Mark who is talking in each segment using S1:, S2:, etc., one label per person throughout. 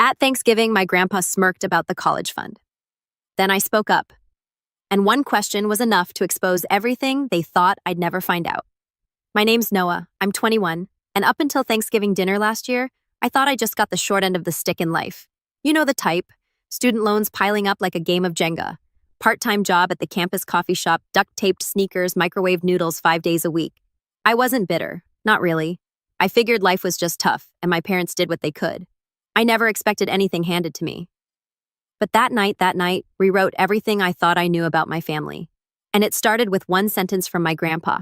S1: At Thanksgiving, my grandpa smirked about the college fund. Then I spoke up, and one question was enough to expose everything they thought I'd never find out. My name's Noah, I'm 21, and up until Thanksgiving dinner last year, I thought I just got the short end of the stick in life. You know the type: student loans piling up like a game of Jenga, part-time job at the campus coffee shop, duct-taped sneakers, microwave noodles 5 days a week. I wasn't bitter, not really. I figured life was just tough, and my parents did what they could. I never expected anything handed to me. But that night, rewrote everything I thought I knew about my family. And it started with one sentence from my grandpa.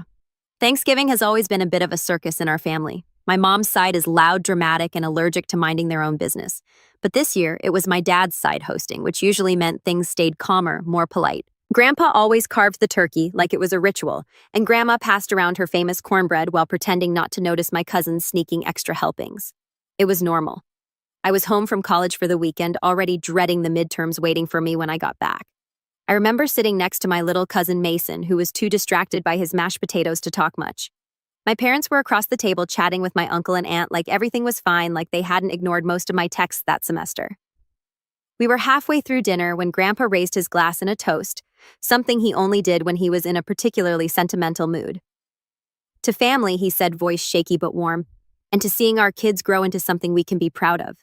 S1: Thanksgiving has always been a bit of a circus in our family. My mom's side is loud, dramatic, and allergic to minding their own business. But this year, it was my dad's side hosting, which usually meant things stayed calmer, more polite. Grandpa always carved the turkey like it was a ritual, and Grandma passed around her famous cornbread while pretending not to notice my cousins sneaking extra helpings. It was normal. I was home from college for the weekend, already dreading the midterms waiting for me when I got back. I remember sitting next to my little cousin Mason, who was too distracted by his mashed potatoes to talk much. My parents were across the table chatting with my uncle and aunt like everything was fine, like they hadn't ignored most of my texts that semester. We were halfway through dinner when Grandpa raised his glass in a toast, something he only did when he was in a particularly sentimental mood. To family, he said, voice shaky but warm, and to seeing our kids grow into something we can be proud of.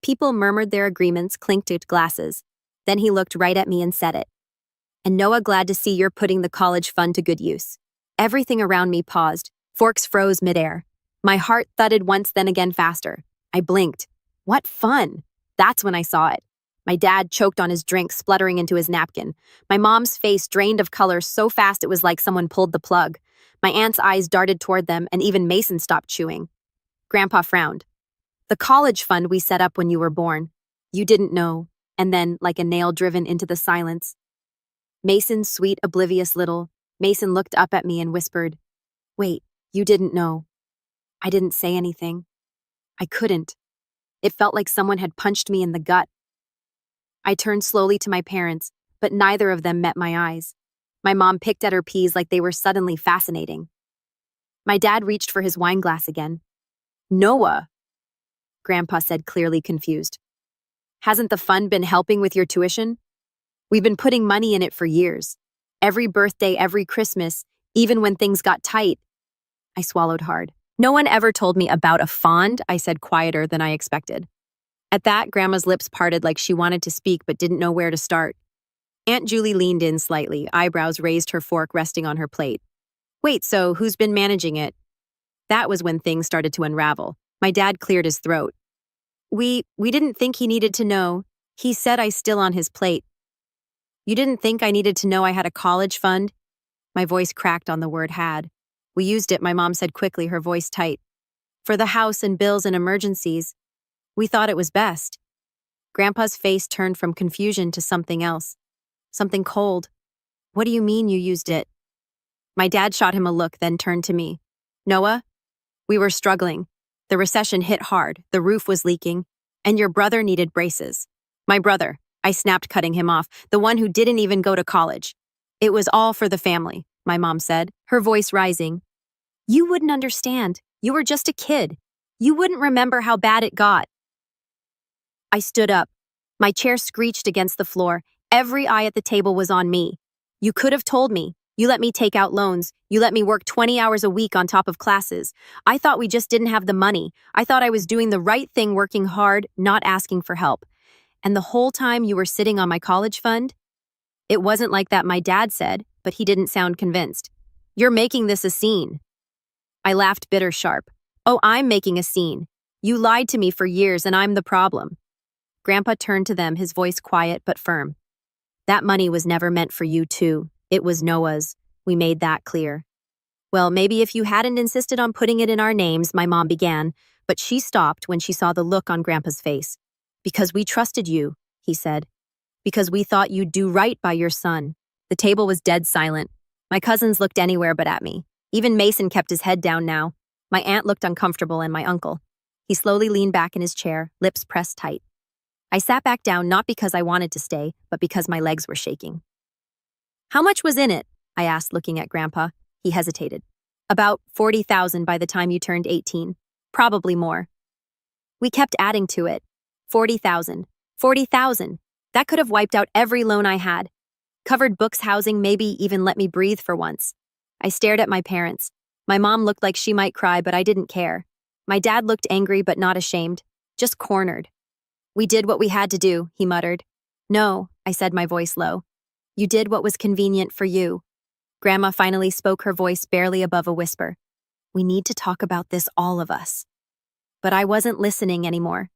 S1: People murmured their agreements, clinked at glasses. Then he looked right at me and said it. And Noah, glad to see you're putting the college fund to good use. Everything around me paused. Forks froze midair. My heart thudded once, then again faster. I blinked. What fun! That's when I saw it. My dad choked on his drink, spluttering into his napkin. My mom's face drained of color so fast it was like someone pulled the plug. My aunt's eyes darted toward them, and even Mason stopped chewing. Grandpa frowned. The college fund we set up when you were born. You didn't know. And then, like a nail driven into the silence. Mason's sweet, oblivious little. Mason looked up at me and whispered, "Wait, you didn't know." I didn't say anything. I couldn't. It felt like someone had punched me in the gut. I turned slowly to my parents, but neither of them met my eyes. My mom picked at her peas like they were suddenly fascinating. My dad reached for his wine glass again. "Noah," Grandpa said, clearly confused. "Hasn't the fund been helping with your tuition? We've been putting money in it for years. Every birthday, every Christmas, even when things got tight." I swallowed hard. "No one ever told me about a fond," I said, quieter than I expected. At that, Grandma's lips parted like she wanted to speak but didn't know where to start. Aunt Julie leaned in slightly, eyebrows raised, her fork resting on her plate. "Wait, so who's been managing it?" That was when things started to unravel. My dad cleared his throat. We didn't think he needed to know. He said I still on his plate." "You didn't think I needed to know I had a college fund?" My voice cracked on the word had. "We used it," my mom said quickly, her voice tight. "For the house and bills and emergencies. We thought it was best." Grandpa's face turned from confusion to something else. Something cold. "What do you mean you used it?" My dad shot him a look, then turned to me. "Noah, we were struggling. The recession hit hard, the roof was leaking, and your brother needed braces." "My brother," I snapped, cutting him off, "the one who didn't even go to college." "It was all for the family," my mom said, her voice rising. "You wouldn't understand. You were just a kid. You wouldn't remember how bad it got." I stood up. My chair screeched against the floor. Every eye at the table was on me. "You could have told me. You let me take out loans. You let me work 20 hours a week on top of classes. I thought we just didn't have the money. I thought I was doing the right thing, working hard, not asking for help. And the whole time you were sitting on my college fund?" "It wasn't like that," my dad said, but he didn't sound convinced. "You're making this a scene." I laughed, bitter sharp. "Oh, I'm making a scene. You lied to me for years and I'm the problem." Grandpa turned to them, his voice quiet but firm. "That money was never meant for you too. It was Noah's. We made that clear." "Well, maybe if you hadn't insisted on putting it in our names," my mom began, but she stopped when she saw the look on Grandpa's face. "Because we trusted you," he said. "Because we thought you'd do right by your son." The table was dead silent. My cousins looked anywhere but at me. Even Mason kept his head down now. My aunt looked uncomfortable, and my uncle. He slowly leaned back in his chair, lips pressed tight. I sat back down not because I wanted to stay, but because my legs were shaking. "How much was in it?" I asked, looking at Grandpa. He hesitated. "About 40,000 by the time you turned 18. Probably more." We kept adding to it. 40,000. 40,000. That could have wiped out every loan I had. Covered books, housing, maybe even let me breathe for once. I stared at my parents. My mom looked like she might cry, but I didn't care. My dad looked angry but not ashamed, just cornered. "We did what we had to do," he muttered. "No," I said, my voice low. "You did what was convenient for you." Grandma finally spoke, her voice barely above a whisper. "We need to talk about this, all of us." But I wasn't listening anymore.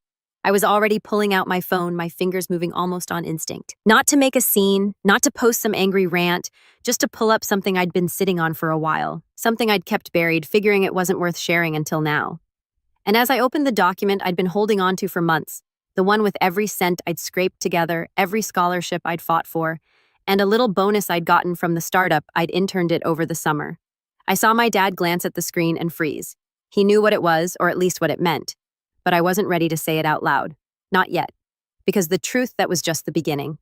S1: I was already pulling out my phone, my fingers moving almost on instinct. Not to make a scene, not to post some angry rant, just to pull up something I'd been sitting on for a while, something I'd kept buried, figuring it wasn't worth sharing until now. And as I opened the document I'd been holding on to for months, the one with every cent I'd scraped together, every scholarship I'd fought for, and a little bonus I'd gotten from the startup I'd interned it over the summer, I saw my dad glance at the screen and freeze. He knew what it was, or at least what it meant. But I wasn't ready to say it out loud. Not yet. Because the truth, that was just the beginning.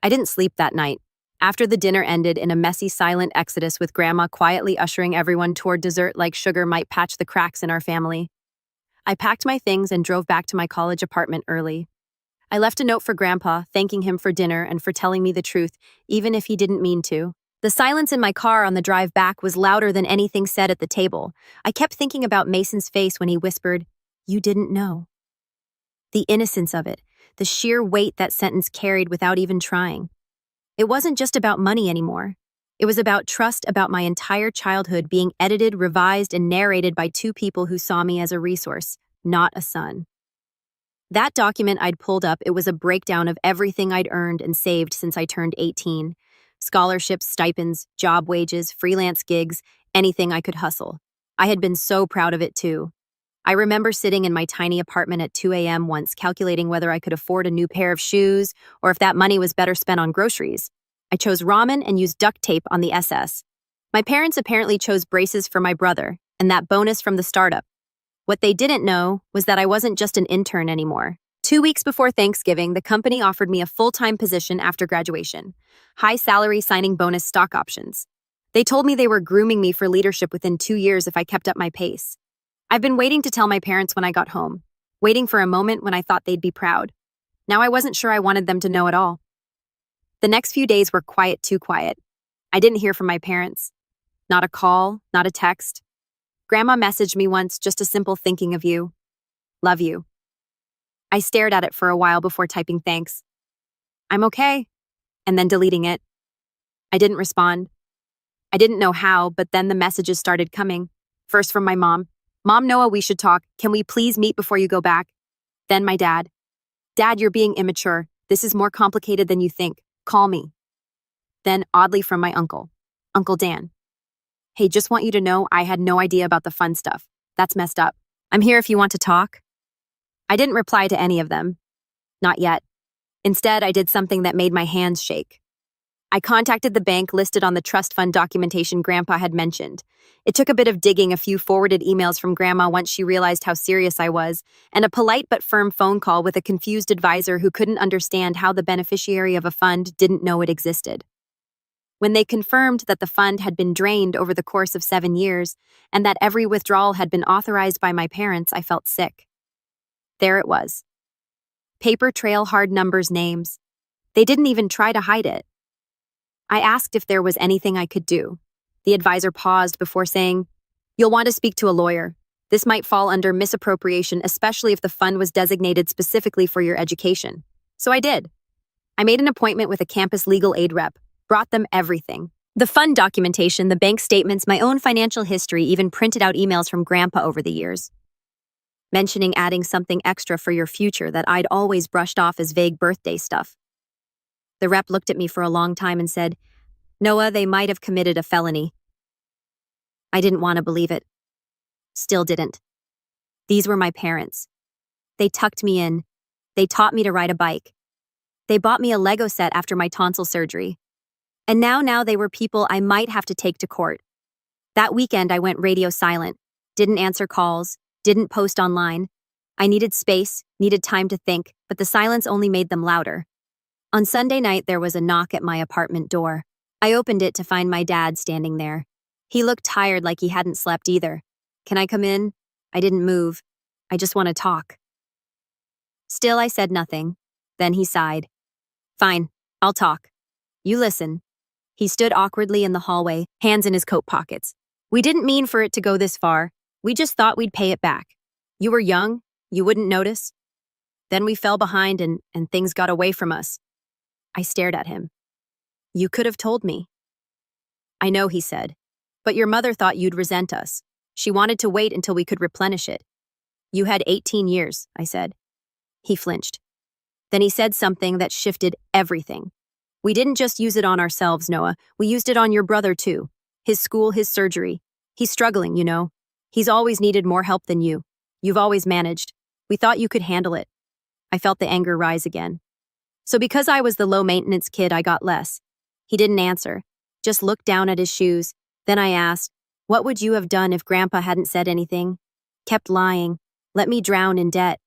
S1: I didn't sleep that night. After the dinner ended in a messy, silent exodus with Grandma quietly ushering everyone toward dessert like sugar might patch the cracks in our family, I packed my things and drove back to my college apartment early. I left a note for Grandpa, thanking him for dinner and for telling me the truth, even if he didn't mean to. The silence in my car on the drive back was louder than anything said at the table. I kept thinking about Mason's face when he whispered, "You didn't know." The innocence of it, the sheer weight that sentence carried without even trying. It wasn't just about money anymore. It was about trust, about my entire childhood being edited, revised, and narrated by two people who saw me as a resource, not a son. That document I'd pulled up, it was a breakdown of everything I'd earned and saved since I turned 18. Scholarships, stipends, job wages, freelance gigs, anything I could hustle. I had been so proud of it too. I remember sitting in my tiny apartment at 2 a.m. once, calculating whether I could afford a new pair of shoes or if that money was better spent on groceries. I chose ramen and used duct tape on the SS. My parents apparently chose braces for my brother and that bonus from the startup. What they didn't know was that I wasn't just an intern anymore. 2 weeks before Thanksgiving, the company offered me a full-time position after graduation. High salary, signing bonus, stock options. They told me they were grooming me for leadership within 2 years if I kept up my pace. I've been waiting to tell my parents when I got home, waiting for a moment when I thought they'd be proud. Now I wasn't sure I wanted them to know at all. The next few days were quiet, too quiet. I didn't hear from my parents. Not a call, not a text. Grandma messaged me once, just a simple "thinking of you. Love you." I stared at it for a while before typing thanks. "I'm okay," and then deleting it. I didn't respond. I didn't know how, but then the messages started coming. First from my mom. "Mom, Noah, we should talk. Can we please meet before you go back?" Then my dad. "Dad, you're being immature. This is more complicated than you think. Call me." Then, oddly, from my uncle. Uncle Dan. "Hey, just want you to know I had no idea about the fun stuff. That's messed up. I'm here if you want to talk." I didn't reply to any of them. Not yet. Instead, I did something that made my hands shake. I contacted the bank listed on the trust fund documentation Grandpa had mentioned. It took a bit of digging, a few forwarded emails from Grandma once she realized how serious I was, and a polite but firm phone call with a confused advisor who couldn't understand how the beneficiary of a fund didn't know it existed. When they confirmed that the fund had been drained over the course of 7 years, and that every withdrawal had been authorized by my parents, I felt sick. There it was. Paper trail, hard numbers, names. They didn't even try to hide it. I asked if there was anything I could do. The advisor paused before saying, "You'll want to speak to a lawyer. This might fall under misappropriation, especially if the fund was designated specifically for your education." So I did. I made an appointment with a campus legal aid rep, brought them everything. The fund documentation, the bank statements, my own financial history, even printed out emails from Grandpa over the years, mentioning adding something extra for your future that I'd always brushed off as vague birthday stuff. The rep looked at me for a long time and said, "Noah, they might have committed a felony." I didn't want to believe it. Still didn't. These were my parents. They tucked me in. They taught me to ride a bike. They bought me a Lego set after my tonsil surgery. And now they were people I might have to take to court. That weekend I went radio silent, didn't answer calls, didn't post online. I needed space, needed time to think, but the silence only made them louder. On Sunday night, there was a knock at my apartment door. I opened it to find my dad standing there. He looked tired, like he hadn't slept either. "Can I come in?" I didn't move. "I just want to talk." Still, I said nothing. Then he sighed. Fine, I'll talk. You listen. He stood awkwardly in the hallway, hands in his coat pockets. We didn't mean for it to go this far. We just thought we'd pay it back. You were young, you wouldn't notice. Then we fell behind and things got away from us. I stared at him. You could have told me. I know, he said. But your mother thought you'd resent us. She wanted to wait until we could replenish it. You had 18 years, I said. He flinched. Then he said something that shifted everything. We didn't just use it on ourselves, Noah. We used it on your brother, too. His school, his surgery. He's struggling, you know. He's always needed more help than you. You've always managed. We thought you could handle it. I felt the anger rise again. So because I was the low-maintenance kid, I got less. He didn't answer, just looked down at his shoes. Then I asked, what would you have done if Grandpa hadn't said anything? Kept lying, let me drown in debt.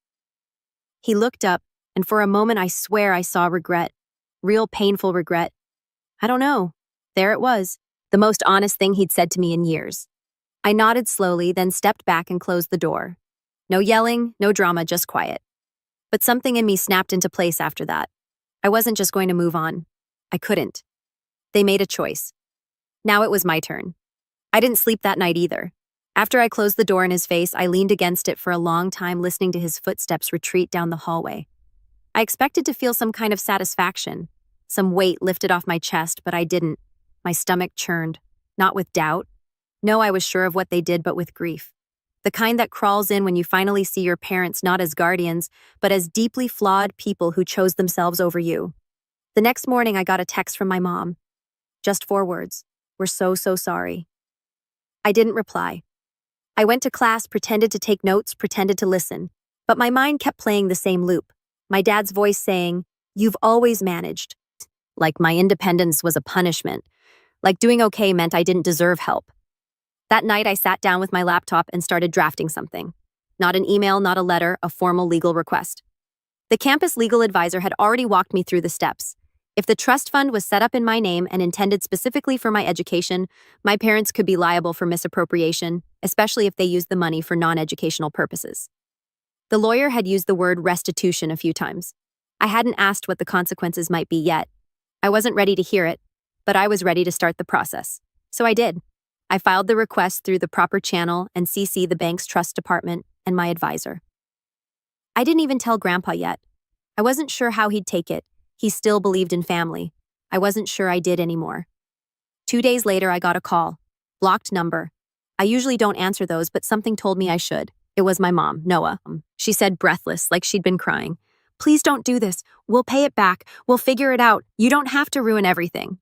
S1: He looked up, and for a moment I swear I saw regret. Real painful regret. I don't know. There it was, the most honest thing he'd said to me in years. I nodded slowly, then stepped back and closed the door. No yelling, no drama, just quiet. But something in me snapped into place after that. I wasn't just going to move on. I couldn't. They made a choice. Now it was my turn. I didn't sleep that night either. After I closed the door in his face, I leaned against it for a long time, listening to his footsteps retreat down the hallway. I expected to feel some kind of satisfaction, some weight lifted off my chest, but I didn't. My stomach churned, not with doubt. No, I was sure of what they did, but with grief. The kind that crawls in when you finally see your parents not as guardians, but as deeply flawed people who chose themselves over you. The next morning, I got a text from my mom. Just 4 words. We're so sorry. I didn't reply. I went to class, pretended to take notes, pretended to listen. But my mind kept playing the same loop. My dad's voice saying, you've always managed. Like my independence was a punishment. Like doing okay meant I didn't deserve help. That night, I sat down with my laptop and started drafting something. Not an email, not a letter, a formal legal request. The campus legal advisor had already walked me through the steps. If the trust fund was set up in my name and intended specifically for my education, my parents could be liable for misappropriation, especially if they used the money for non-educational purposes. The lawyer had used the word restitution a few times. I hadn't asked what the consequences might be yet. I wasn't ready to hear it, but I was ready to start the process. So I did. I filed the request through the proper channel and CC'd the bank's trust department and my advisor. I didn't even tell Grandpa yet. I wasn't sure how he'd take it. He still believed in family. I wasn't sure I did anymore. 2 days later, I got a call. Blocked number. I usually don't answer those, but something told me I should. It was my mom, Noah. She said, breathless, like she'd been crying. Please don't do this. We'll pay it back. We'll figure it out. You don't have to ruin everything.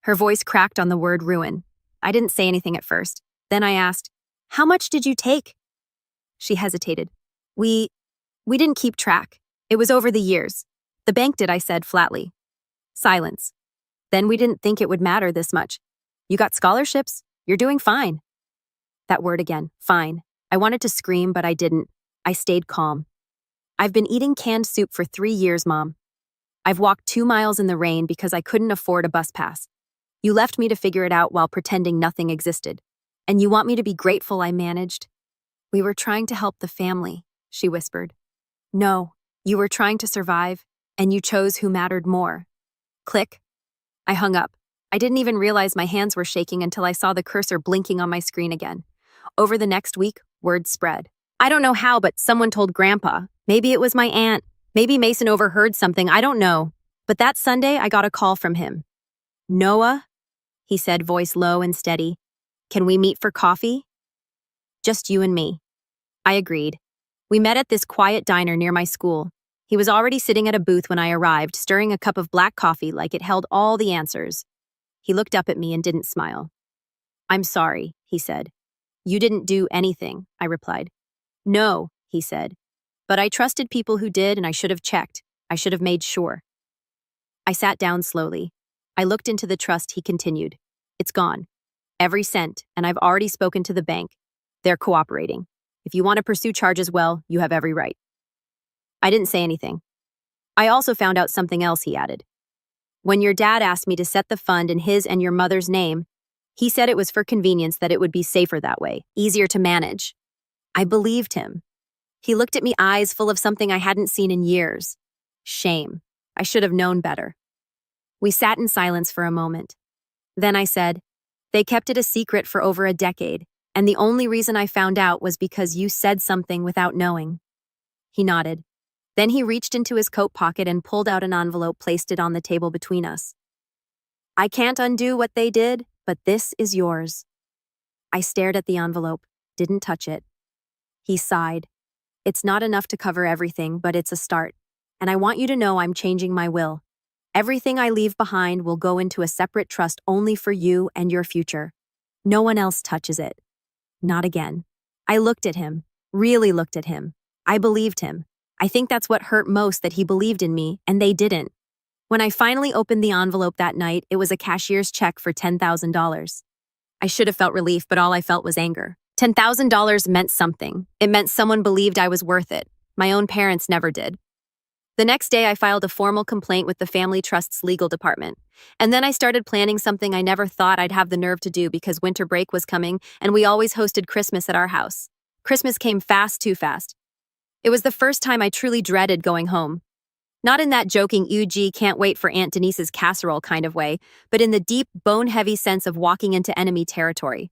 S1: Her voice cracked on the word ruin. I didn't say anything at first. Then I asked, how much did you take? She hesitated. We didn't keep track. It was over the years. The bank did, I said flatly. Silence. Then we didn't think it would matter this much. You got scholarships. You're doing fine. That word again, fine. I wanted to scream, but I didn't. I stayed calm. I've been eating canned soup for 3 years, Mom. I've walked 2 miles in the rain because I couldn't afford a bus pass. You left me to figure it out while pretending nothing existed. And you want me to be grateful I managed? We were trying to help the family, she whispered. No, you were trying to survive, and you chose who mattered more. Click. I hung up. I didn't even realize my hands were shaking until I saw the cursor blinking on my screen again. Over the next week, word spread. I don't know how, but someone told Grandpa. Maybe it was my aunt. Maybe Mason overheard something. I don't know. But that Sunday, I got a call from him. Noah, he said, voice low and steady. Can we meet for coffee? Just you and me. I agreed. We met at this quiet diner near my school. He was already sitting at a booth when I arrived, stirring a cup of black coffee like it held all the answers. He looked up at me and didn't smile. I'm sorry, he said. You didn't do anything, I replied. No, he said. But I trusted people who did, and I should have checked. I should have made sure. I sat down slowly. I looked into the trust, he continued. It's gone. Every cent, and I've already spoken to the bank. They're cooperating. If you want to pursue charges, well, you have every right. I didn't say anything. I also found out something else, he added. When your dad asked me to set the fund in his and your mother's name, he said it was for convenience, that it would be safer that way, easier to manage. I believed him. He looked at me, eyes full of something I hadn't seen in years. Shame. I should have known better. We sat in silence for a moment. Then I said, "They kept it a secret for over a decade, and the only reason I found out was because you said something without knowing." He nodded. Then he reached into his coat pocket and pulled out an envelope, placed it on the table between us. "I can't undo what they did, but this is yours." I stared at the envelope, didn't touch it. He sighed. "It's not enough to cover everything, but it's a start. And I want you to know I'm changing my will. Everything I leave behind will go into a separate trust only for you and your future. No one else touches it. Not again." I looked at him, really looked at him. I believed him. I think that's what hurt most, that he believed in me, and they didn't. When I finally opened the envelope that night, it was a cashier's check for $10,000. I should have felt relief, but all I felt was anger. $10,000 meant something. It meant someone believed I was worth it. My own parents never did. The next day, I filed a formal complaint with the Family Trust's legal department. And then I started planning something I never thought I'd have the nerve to do, because winter break was coming, and we always hosted Christmas at our house. Christmas came fast, too fast. It was the first time I truly dreaded going home. Not in that joking "UG can't wait for Aunt Denise's casserole" kind of way, but in the deep, bone-heavy sense of walking into enemy territory.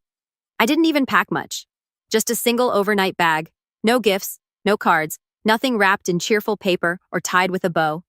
S1: I didn't even pack much. Just a single overnight bag. No gifts, no cards, nothing wrapped in cheerful paper or tied with a bow.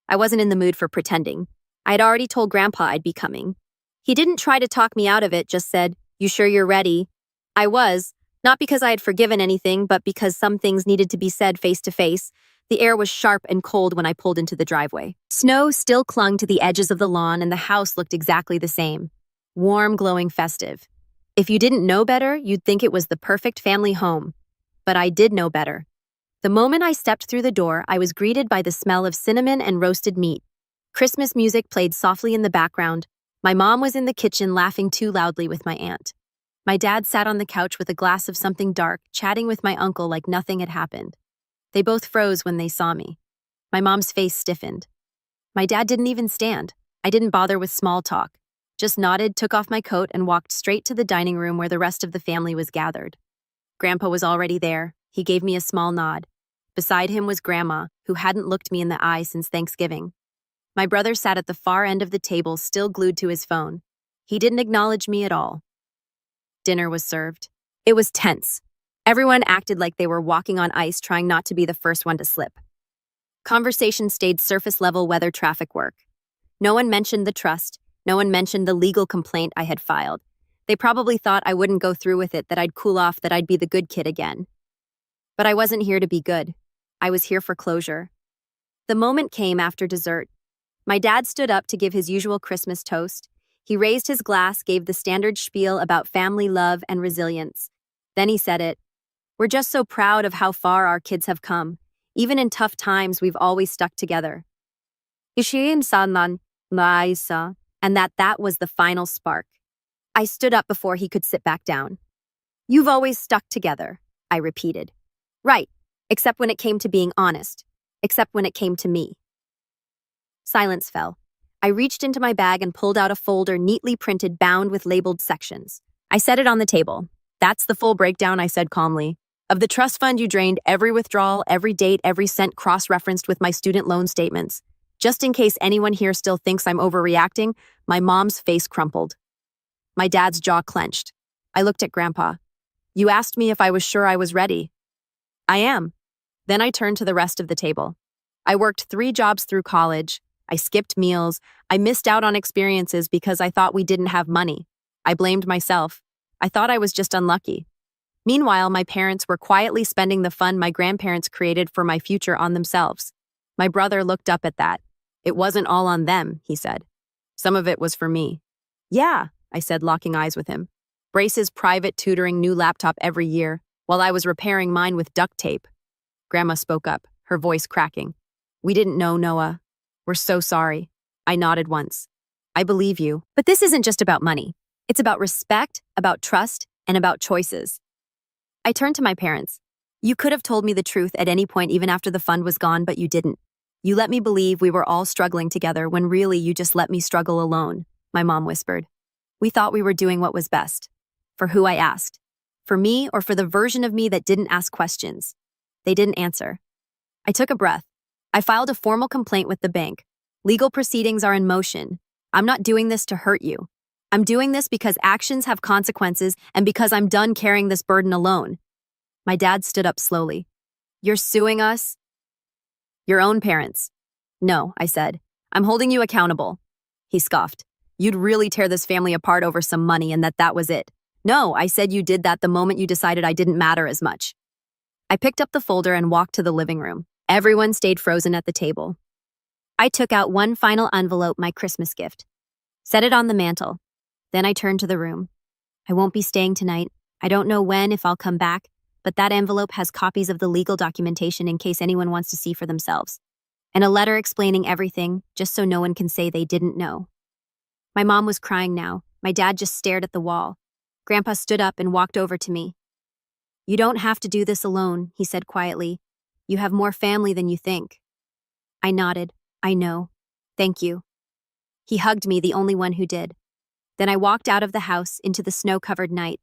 S1: I wasn't in the mood for pretending. I had already told Grandpa I'd be coming. He didn't try to talk me out of it, just said, "You sure you're ready?" I was, not because I had forgiven anything, but because some things needed to be said face to face. The air was sharp and cold when I pulled into the driveway. Snow still clung to the edges of the lawn, and the house looked exactly the same. Warm, glowing, festive. If you didn't know better, you'd think it was the perfect family home. But I did know better. The moment I stepped through the door, I was greeted by the smell of cinnamon and roasted meat. Christmas music played softly in the background. My mom was in the kitchen laughing too loudly with my aunt. My dad sat on the couch with a glass of something dark, chatting with my uncle like nothing had happened. They both froze when they saw me. My mom's face stiffened. My dad didn't even stand. I didn't bother with small talk. Just nodded, took off my coat, and walked straight to the dining room where the rest of the family was gathered. Grandpa was already there. He gave me a small nod. Beside him was Grandma, who hadn't looked me in the eye since Thanksgiving. My brother sat at the far end of the table, still glued to his phone. He didn't acknowledge me at all. Dinner was served. It was tense. Everyone acted like they were walking on ice, trying not to be the first one to slip. Conversation stayed surface-level weather traffic work. No one mentioned the trust. No one mentioned the legal complaint I had filed. They probably thought I wouldn't go through with it, that I'd cool off, that I'd be the good kid again. But I wasn't here to be good. I was here for closure. The moment came after dessert. My dad stood up to give his usual Christmas toast. He raised his glass, gave the standard spiel about family love and resilience. Then he said it. "We're just so proud of how far our kids have come. Even in tough times, we've always stuck together." And that was the final spark. I stood up before he could sit back down. "You've always stuck together," I repeated. "Right, except when it came to being honest. Except when it came to me." Silence fell. I reached into my bag and pulled out a folder neatly printed, bound with labeled sections. I set it on the table. "That's the full breakdown," I said calmly. "Of the trust fund you drained, every withdrawal, every date, every cent cross-referenced with my student loan statements. Just in case anyone here still thinks I'm overreacting." My mom's face crumpled. My dad's jaw clenched. I looked at Grandpa. "You asked me if I was sure I was ready." "I am." Then I turned to the rest of the table. "I worked 3 jobs through college. I skipped meals. I missed out on experiences because I thought we didn't have money. I blamed myself. I thought I was just unlucky. Meanwhile, my parents were quietly spending the fund my grandparents created for my future on themselves." My brother looked up at that. "It wasn't all on them," he said. "Some of it was for me." "Yeah," I said, locking eyes with him. "Brace's private tutoring, new laptop every year, while I was repairing mine with duct tape." Grandma spoke up, her voice cracking. "We didn't know, Noah. We're so sorry." I nodded once. "I believe you. But this isn't just about money. It's about respect, about trust, and about choices." I turned to my parents. "You could have told me the truth at any point, even after the fund was gone, but you didn't. You let me believe we were all struggling together when really you just let me struggle alone," my mom whispered. "We thought we were doing what was best. For who?" I asked. "For me, or for the version of me that didn't ask questions?" They didn't answer. I took a breath. I filed a formal complaint with the bank. Legal proceedings are in motion. I'm not doing this to hurt you. I'm doing this because actions have consequences and because I'm done carrying this burden alone. My dad stood up slowly. You're suing us? Your own parents. No, I said. I'm holding you accountable. He scoffed. You'd really tear this family apart over some money and that was it. No, I said you did that the moment you decided I didn't matter as much. I picked up the folder and walked to the living room. Everyone stayed frozen at the table. I took out one final envelope, my Christmas gift. Set it on the mantel. Then I turned to the room. I won't be staying tonight. I don't know when, if I'll come back, but that envelope has copies of the legal documentation in case anyone wants to see for themselves. And a letter explaining everything, just so no one can say they didn't know. My mom was crying now. My dad just stared at the wall. Grandpa stood up and walked over to me. You don't have to do this alone, he said quietly. You have more family than you think. I nodded. I know. Thank you. He hugged me, the only one who did. Then I walked out of the house into the snow-covered night.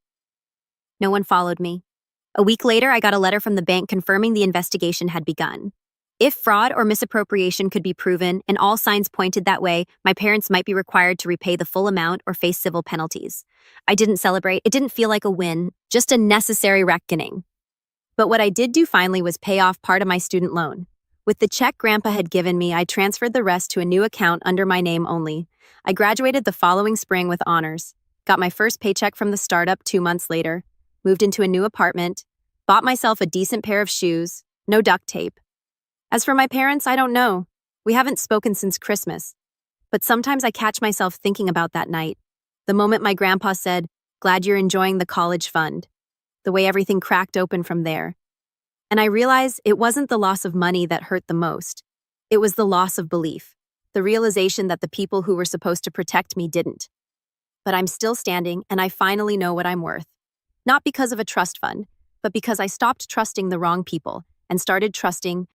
S1: No one followed me. A week later, I got a letter from the bank confirming the investigation had begun. If fraud or misappropriation could be proven, and all signs pointed that way, my parents might be required to repay the full amount or face civil penalties. I didn't celebrate. It didn't feel like a win, just a necessary reckoning. But what I did do finally was pay off part of my student loan. With the check Grandpa had given me, I transferred the rest to a new account under my name only. I graduated the following spring with honors, got my first paycheck from the startup 2 months later, moved into a new apartment, bought myself a decent pair of shoes, no duct tape. As for my parents, I don't know. We haven't spoken since Christmas. But sometimes I catch myself thinking about that night. The moment my grandpa said, "Glad you're enjoying the college fund." The way everything cracked open from there. And I realize it wasn't the loss of money that hurt the most. It was the loss of belief. The realization that the people who were supposed to protect me didn't. But I'm still standing, and I finally know what I'm worth. Not because of a trust fund, but because I stopped trusting the wrong people and started trusting